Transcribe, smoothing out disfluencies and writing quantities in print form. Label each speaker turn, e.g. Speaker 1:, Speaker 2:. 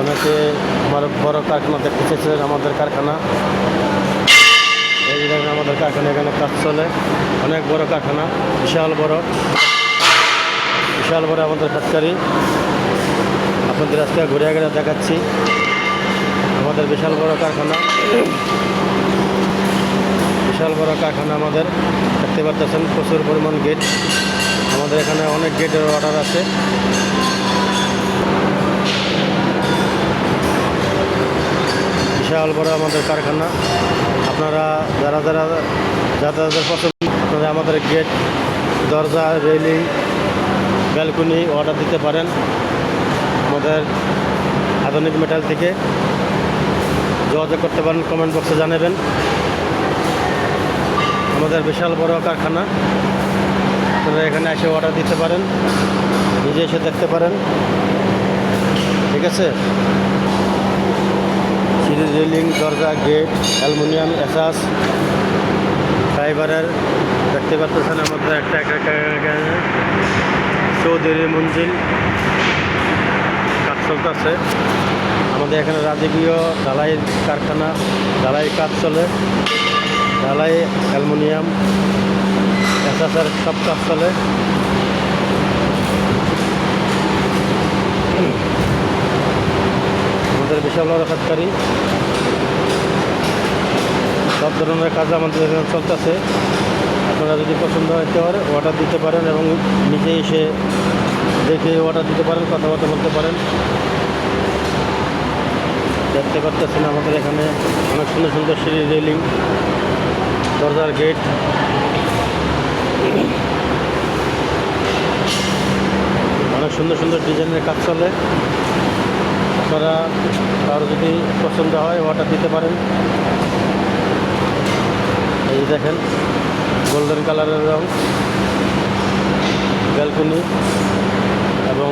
Speaker 1: অনেকে আমার বড় কারখানা দেখতে চেয়েছিলেন। আমাদের কারখানা এই যে দেখেন, আমাদের কারখানা এখানে কাজ চলে। অনেক বড় কারখানা, বিশাল বড় আমাদের ফ্যাক্টরি। আপনাদের আজকে ঘুরে ঘুরে দেখাচ্ছি আমাদের বিশাল বড় কারখানা। আমাদের দেখতে পাচ্ছেন, প্রচুর পরিমাণ গেট। আমাদের এখানে অনেক গেটের অর্ডার আছে। বিশাল বড় আমাদের কারখানা। আপনারা যাদের পছন্দ, আপনারা আমাদের গেট, দরজা, রেলিং, ব্যালকনি অর্ডার দিতে পারেন আমাদের আধুনিক মেটাল থেকে। যোগাযোগ করতে পারেন, কমেন্ট বক্সে জানাবেন। আমাদের বিশাল বড় কারখানা, আপনারা এখানে এসে অর্ডার দিতে পারেন, নিজে এসে দেখতে পারেন। ঠিক আছে, সিঁড়ি, রেলিং, দরজা, গেট, অ্যালুমিনিয়াম, এসাস, ফাইবারের দেখতে পাচ্ছেন। আমাদের একটা চৌধুরী মঞ্জিল কাজ চলতেছে। আমাদের এখানে রাজকীয় ঢালাইয়ের কারখানা, ঢালাই কাজ চলে। ঢালাই, অ্যালুমিনিয়াম, এসাসের সব কাজ চলে। আমাদের বিশাল বড় ফ্যাক্টরি, সব ধরনের কাজ আমাদের এখানে চলতেছে। আপনারা যদি পছন্দ হতে পারে অর্ডার দিতে পারেন এবং নিজে এসে দেখে অর্ডার দিতে পারেন, কথাবার্তা বলতে পারেন। দেখতে পাচ্ছেন আমাদের এখানে অনেক সুন্দর সুন্দর সিঁড়ি, রেলিং, দরজার গেট, অনেক সুন্দর সুন্দর ডিজাইনের কাজ চলে। আপনারা কারো যদি পছন্দ হয় অর্ডার দিতে পারেন। এই দেখেন, গোল্ডেন কালারের রং, ব্যালকনি এবং